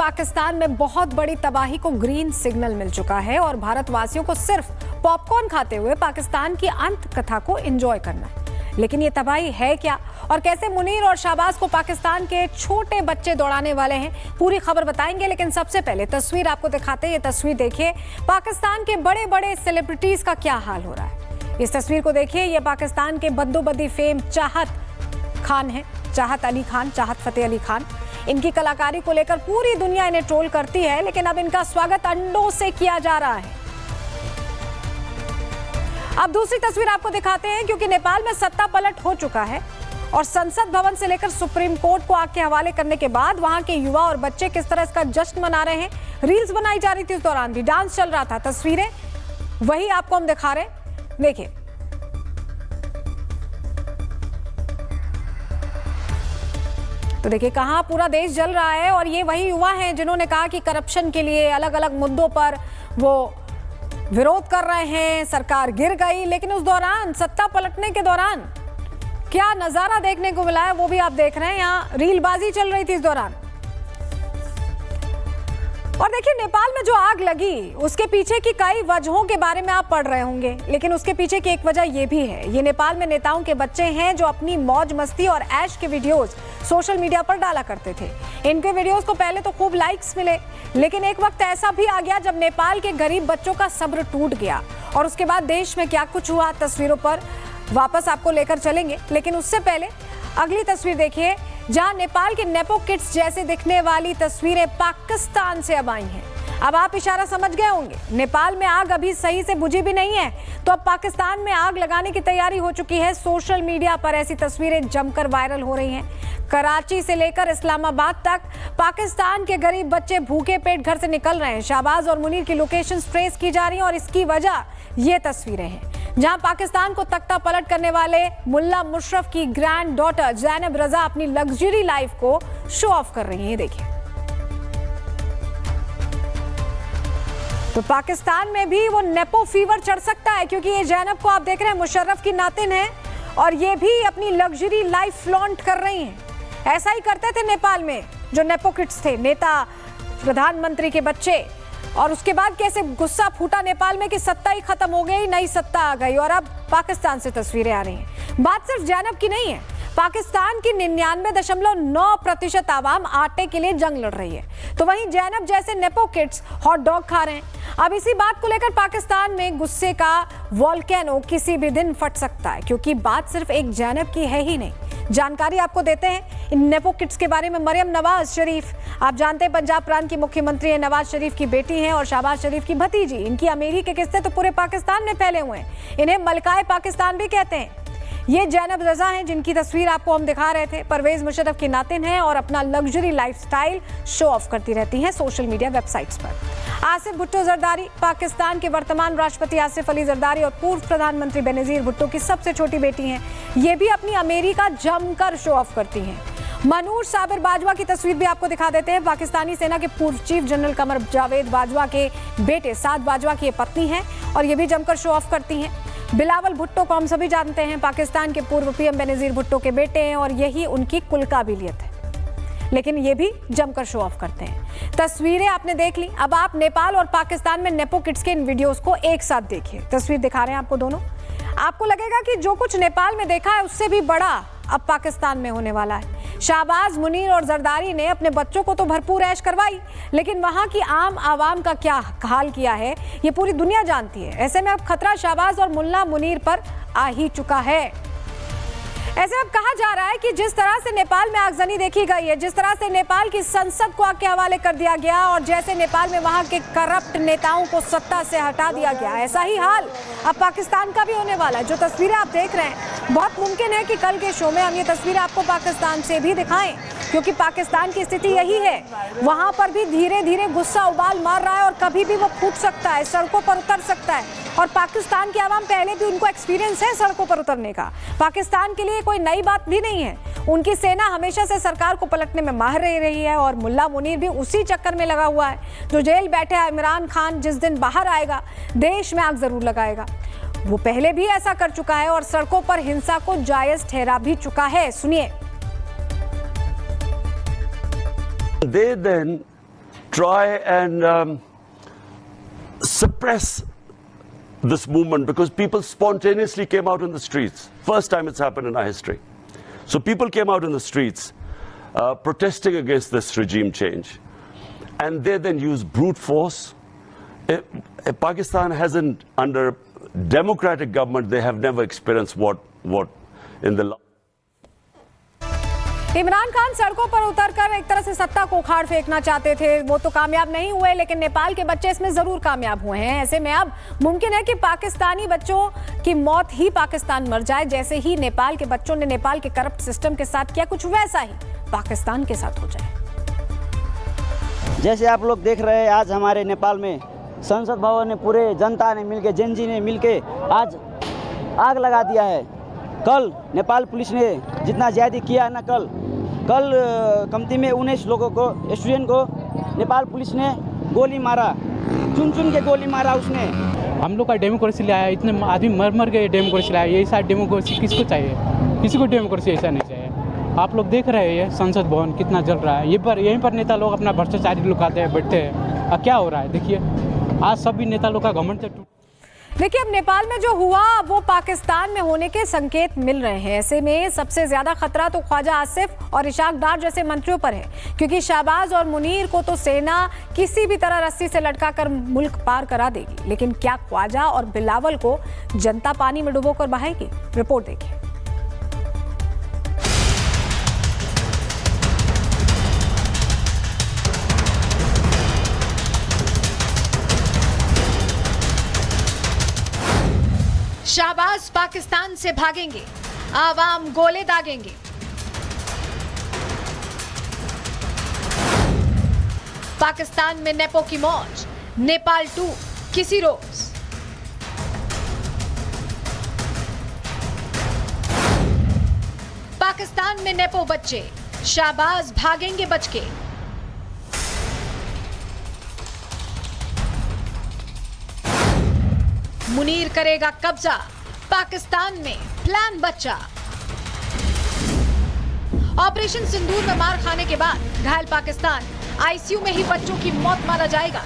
पाकिस्तान में बहुत बड़ी तबाही को ग्रीन सिग्नल मिल चुका है और भारतवासियों को सिर्फ पॉपकॉर्न खाते हुए पाकिस्तान की अंत कथा को एंजॉय करना है। लेकिन ये तबाही है क्या और कैसे मुनीर और शाहबाज को पाकिस्तान के छोटे बच्चे दौड़ाने वाले हैं, पूरी खबर बताएंगे। लेकिन सबसे पहले तस्वीर आपको दिखाते हैं। ये तस्वीर देखिए, पाकिस्तान के बड़े बड़े सेलिब्रिटीज का क्या हाल हो रहा है। इस तस्वीर को देखिए, ये पाकिस्तान के बद्दोबद्दी फेम चाहत खान है, चाहत अली खान, चाहत फतेह अली खान। इनकी कलाकारी को लेकर पूरी दुनिया इन्हें ट्रोल करती है, लेकिन अब इनका स्वागत अंडों से किया जा रहा है। अब दूसरी तस्वीर आपको दिखाते हैं, क्योंकि नेपाल में सत्ता पलट हो चुका है और संसद भवन से लेकर सुप्रीम कोर्ट को आग के हवाले करने के बाद वहां के युवा और बच्चे किस तरह इसका जश्न मना रहे हैं। रील्स बनाई जा रही थी, उस दौरान भी डांस चल रहा था। तस्वीरें वही आपको हम दिखा रहे हैं, देखिए। तो देखिए कहां पूरा देश जल रहा है और ये वही युवा हैं जिन्होंने कहा कि करप्शन के लिए अलग अलग मुद्दों पर वो विरोध कर रहे हैं। सरकार गिर गई, लेकिन उस दौरान सत्ता पलटने के दौरान क्या नजारा देखने को मिला है वो भी आप देख रहे हैं। यहाँ रीलबाजी चल रही थी इस दौरान। और देखिए, नेपाल में जो आग लगी उसके पीछे की कई वजहों के बारे में आप पढ़ रहे होंगे, लेकिन उसके पीछे की एक वजह ये भी है। ये नेपाल में नेताओं के बच्चे हैं जो अपनी मौज मस्ती और ऐश के वीडियोस सोशल मीडिया पर डाला करते थे। इनके वीडियोस को पहले तो खूब लाइक्स मिले, लेकिन एक वक्त ऐसा भी आ गया जब नेपाल के गरीब बच्चों का सब्र टूट गया। और उसके बाद देश में क्या कुछ हुआ, तस्वीरों पर वापस आपको लेकर चलेंगे। लेकिन उससे पहले अगली तस्वीर देखिए, जहां नेपाल के नेपो किड्स जैसे दिखने वाली तस्वीरें पाकिस्तान से अब आई हैं। अब आप इशारा समझ गए होंगे, नेपाल में आग अभी सही से बुझी भी नहीं है, तो अब पाकिस्तान में आग लगाने की तैयारी हो चुकी है। सोशल मीडिया पर ऐसी तस्वीरें जमकर वायरल हो रही हैं। कराची से लेकर इस्लामाबाद तक पाकिस्तान के गरीब बच्चे भूखे पेट घर से निकल रहे हैं। शाहबाज और मुनीर की लोकेशन ट्रेस की जा रही है और इसकी वजह ये तस्वीरें हैं, जहां पाकिस्तान को तख्ता पलट करने वाले मुल्ला मुशर्रफ की ग्रैंड डॉटर ज़ैनब रजा अपनी लग्जरी लाइफ को शो ऑफ कर रही हैं। देखिए, तो पाकिस्तान में भी वो नेपो फीवर चढ़ सकता है, क्योंकि ये ज़ैनब को आप देख रहे हैं मुशर्रफ की नातिन है और ये भी अपनी लग्जरी लाइफ फ्लॉन्ट कर रही हैं। ऐसा ही करते थे नेपाल में जो नेपो किड्स थे, नेता प्रधानमंत्री के बच्चे। और उसके बाद कैसे गुस्सा फूटा नेपाल में कि सत्ता ही खत्म हो गई, नई सत्ता आ गई और अब पाकिस्तान से तस्वीरें आ रही हैं। बात सिर्फ ज़ैनब की नहीं है, पाकिस्तान की 99.9% आवाम आटे के लिए जंग लड़ रही है, तो वहीं ज़ैनब जैसे नेपो किड्स हॉट डॉग खा रहे हैं। अब इसी बात को लेकर पाकिस्तान में गुस्से का वोल्केनो किसी भी दिन फट सकता है, क्योंकि बात सिर्फ एक ज़ैनब की है ही नहीं। जानकारी आपको देते हैं इन नेपो किड्स के बारे में। मरियम नवाज शरीफ, आप जानते हैं पंजाब प्रांत की मुख्यमंत्री है, नवाज शरीफ की बेटी हैं और शाहबाज शरीफ की भतीजी। इनकी अमीरी के किस्से तो पूरे पाकिस्तान में फैले हुए हैं। इन्हें मलकाए पाकिस्तान भी कहते हैं। ये ज़ैनब रजा हैं जिनकी तस्वीर आपको हम दिखा रहे थे। परवेज मुशर्रफ की नातिन हैं और अपना लग्जरी लाइफस्टाइल शो ऑफ करती रहती हैं सोशल मीडिया वेबसाइट्स पर। आसिफ भुट्टो जरदारी, पाकिस्तान के वर्तमान राष्ट्रपति आसिफ अली जरदारी और पूर्व प्रधानमंत्री बेनजीर भुट्टो की सबसे छोटी बेटी हैं। ये भी अपनी अमीरी का जमकर शो ऑफ करती हैं। मनूर साबिर बाजवा की तस्वीर भी आपको दिखा देते हैं। पाकिस्तानी सेना के पूर्व चीफ जनरल कमर जावेद बाजवा के बेटे साद बाजवा की ये पत्नी हैं और ये भी जमकर शो ऑफ करती हैं। बिलावल भुट्टो को हम सभी जानते हैं, पाकिस्तान के पूर्व पीएम बेनजीर भुट्टो के बेटे हैं और यही उनकी कुल काबिलियत है, लेकिन ये भी जमकर शो ऑफ करते हैं। तस्वीरें आपने देख ली, अब आप नेपाल और पाकिस्तान में नेपो किड्स के इन वीडियोस को एक साथ देखिए। तस्वीर दिखा रहे हैं आपको दोनों। आपको लगेगा कि जो कुछ नेपाल में देखा है उससे भी बड़ा अब पाकिस्तान में होने वाला है। शाहबाज, मुनीर और जरदारी ने अपने बच्चों को तो भरपूर ऐश करवाई, लेकिन वहां की आम आवाम का क्या हाल किया है ये पूरी दुनिया जानती है। ऐसे में अब खतरा शाहबाज और मुल्ला मुनीर पर आ ही चुका है। ऐसे अब कहा जा रहा है कि जिस तरह से नेपाल में आगजनी देखी गई है, जिस तरह से नेपाल की संसद को आग के हवाले कर दिया गया और जैसे नेपाल में वहां के करप्ट नेताओं को सत्ता से हटा दिया गया, ऐसा ही हाल अब पाकिस्तान का भी होने वाला है। जो तस्वीरें आप देख रहे हैं, बहुत मुमकिन है कि कल के शो में हम ये तस्वीरें आपको पाकिस्तान से भी दिखाएं, क्योंकि पाकिस्तान की स्थिति यही है। वहां पर भी धीरे धीरे गुस्सा उबाल मार रहा है और कभी भी वो फूट सकता है, सड़कों पर उतर सकता है। और पाकिस्तान के आवाम पहले भी उनको एक्सपीरियंस है सड़कों पर उतरने का। पाकिस्तान के लिए कोई नई बात भी नहीं है। उनकी सेना हमेशा से सरकार को पलटने में माहिर रही है और मुल्ला मुनीर भी उसी चक्कर में लगा हुआ है। जो जेल बैठे है इमरान खान, जिस दिन बाहर आएगा देश में आग जरूर लगाएगा। वो पहले भी ऐसा कर चुका है और सड़कों पर हिंसा को जायज ठहरा भी चुका है। सुनिए। They then try and suppress this movement, because people spontaneously came out in the streets. First time it's happened in our history. So people came out in the streets protesting against this regime change, and they then used brute force. Pakistan hasn't, under democratic government, they have never experienced what in the Imran Khan सड़कों पर उतरकर एक तरह से सत्ता को उखाड़ फेंकना चाहते थे, वो तो कामयाब नहीं हुए, लेकिन नेपाल के बच्चे इसमें जरूर कामयाब हुए हैं। ऐसे में अब मुमकिन है कि पाकिस्तानी बच्चों की मौत ही पाकिस्तान मर जाए, जैसे ही नेपाल के बच्चों ने नेपाल के करप्ट सिस्टम के साथ किया, कुछ वैसा ही पाकिस्तान के साथ हो जाए। जैसे आप लोग देख रहे हैं, आज हमारे नेपाल में संसद भवन में पूरे जनता ने मिलकर, जेनजी ने मिलकर आज आग लगा दिया है। कल नेपाल पुलिस ने जितना ज्यादा किया है ना, कल कमती में 19 लोगों को, स्टूडेंट को नेपाल पुलिस ने गोली मारा, चुन के गोली मारा उसने। हम लोग का डेमोक्रेसी लाया, इतने आदमी मर गए डेमोक्रेसी लाया, ये साथ डेमोक्रेसी किसको चाहिए? किसी को डेमोक्रेसी ऐसा नहीं चाहिए। आप लोग देख रहे हैं संसद भवन कितना जल रहा है, यहीं पर नेता लोग अपना भ्रष्टाचारी लुकाते हैं, बैठते हैं। अब क्या हो रहा है देखिए, आज सभी नेता लोग का घमंड से टूट। देखिए, अब नेपाल में जो हुआ वो पाकिस्तान में होने के संकेत मिल रहे हैं। ऐसे में सबसे ज्यादा खतरा तो ख्वाजा आसिफ और इशाक डार जैसे मंत्रियों पर है, क्योंकि शाहबाज और मुनीर को तो सेना किसी भी तरह रस्सी से लटकाकर मुल्क पार करा देगी, लेकिन क्या ख्वाजा और बिलावल को जनता पानी में डुबोकर बहाएगी? रिपोर्ट देखिए। शाहबाज पाकिस्तान से भागेंगे, आवाम गोले दागेंगे। पाकिस्तान में नेपो की मौज, नेपाल 2 किसी रोज। पाकिस्तान में नेपो बच्चे, शाहबाज भागेंगे बच के। मुनीर करेगा कब्जा, पाकिस्तान में प्लान बच्चा। ऑपरेशन सिंदूर में मार खाने के बाद घायल पाकिस्तान, आईसीयू में ही बच्चों की मौत मारा जाएगा।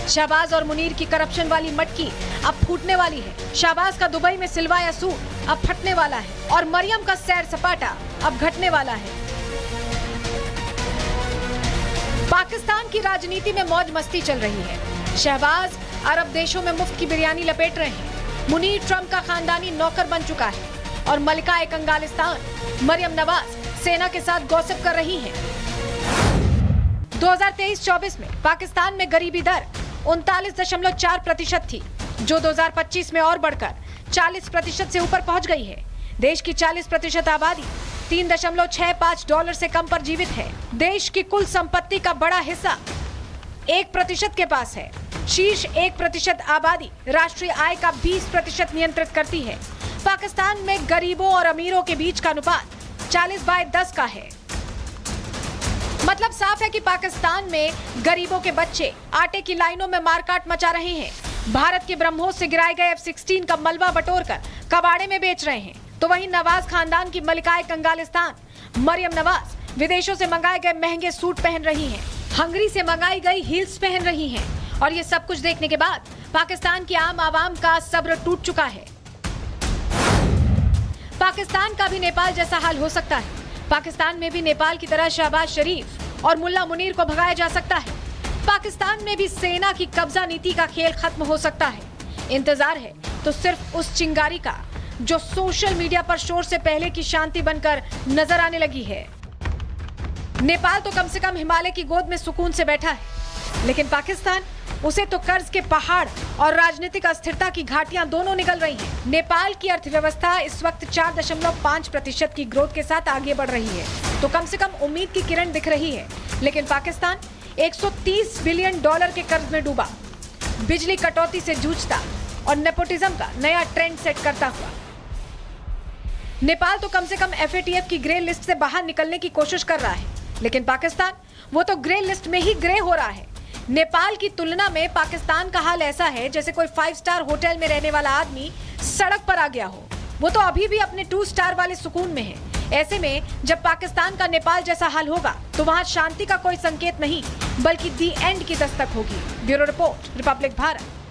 शाहबाज और मुनीर की करप्शन वाली मटकी अब फूटने वाली है। शाहबाज का दुबई में सिलवाया सूट अब फटने वाला है, और मरियम का सैर सपाटा अब घटने वाला है। पाकिस्तान की राजनीति में मौज मस्ती चल रही है। शहबाज अरब देशों में मुफ्त की बिरयानी लपेट रहे हैं। मुनीर ट्रंप का खानदानी नौकर बन चुका है, और मलिका कंगालिस्तान मरियम नवाज सेना के साथ गॉसिप कर रही हैं। 2023-24 में पाकिस्तान में गरीबी दर 39.4% थी, जो 2025 में और बढ़कर 40% से ऊपर पहुंच गई है। देश की 40% आबादी $3.65 से कम पर जीवित है। देश की कुल संपत्ति का बड़ा हिस्सा 1% के पास है। शीर्ष 1% आबादी राष्ट्रीय आय का 20% नियंत्रित करती है। पाकिस्तान में गरीबों और अमीरों के बीच का अनुपात 40/10 का है। मतलब साफ है कि पाकिस्तान में गरीबों के बच्चे आटे की लाइनों में मारकाट मचा रहे हैं। भारत के ब्रह्मोस से गिराए गए F-16 का मलबा बटोरकर कबाड़े में बेच रहे हैं। तो वहीं नवाज खानदान की मलिकाए कंगालिस्तान मरियम नवाज विदेशों से मंगाए गए महंगे सूट पहन रही हैं, हंगरी से मंगाई गई हील्स पहन रही हैं, और ये सब कुछ देखने के बाद पाकिस्तान की आम आवाम का सब्र टूट चुका है। पाकिस्तान का भी नेपाल जैसा हाल हो सकता है। पाकिस्तान में भी नेपाल की तरह शहबाज शरीफ और मुल्ला मुनीर को भगाया जा सकता है। पाकिस्तान में भी सेना की कब्जा नीति का खेल खत्म हो सकता है। इंतजार है तो सिर्फ उस चिंगारी का जो सोशल मीडिया पर शोर से पहले की शांति बनकर नजर आने लगी है। नेपाल तो कम से कम हिमालय की गोद में सुकून से बैठा है, लेकिन पाकिस्तान, उसे तो कर्ज के पहाड़ और राजनीतिक अस्थिरता की घाटियां दोनों निकल रही हैं। नेपाल की अर्थव्यवस्था इस वक्त 4.5% की ग्रोथ के साथ आगे बढ़ रही है, तो कम से कम उम्मीद की किरण दिख रही है। लेकिन पाकिस्तान $130 बिलियन के कर्ज में डूबा, बिजली कटौती से जूझता और नेपोटिज्म का नया ट्रेंड सेट करता हुआ। नेपाल तो कम से कम FATF की ग्रे लिस्ट से बाहर निकलने की कोशिश कर रहा है, लेकिन पाकिस्तान, वो तो ग्रे लिस्ट में ही ग्रे हो रहा है। नेपाल की तुलना में पाकिस्तान का हाल ऐसा है जैसे कोई 5 स्टार होटल में रहने वाला आदमी सड़क पर आ गया हो। वो तो अभी भी अपने 2 स्टार वाले सुकून में है। ऐसे में जब पाकिस्तान का नेपाल जैसा हाल होगा तो वहां शांति का कोई संकेत नहीं बल्कि दी एंड की दस्तक होगी। Bureau report, Republic Bharat.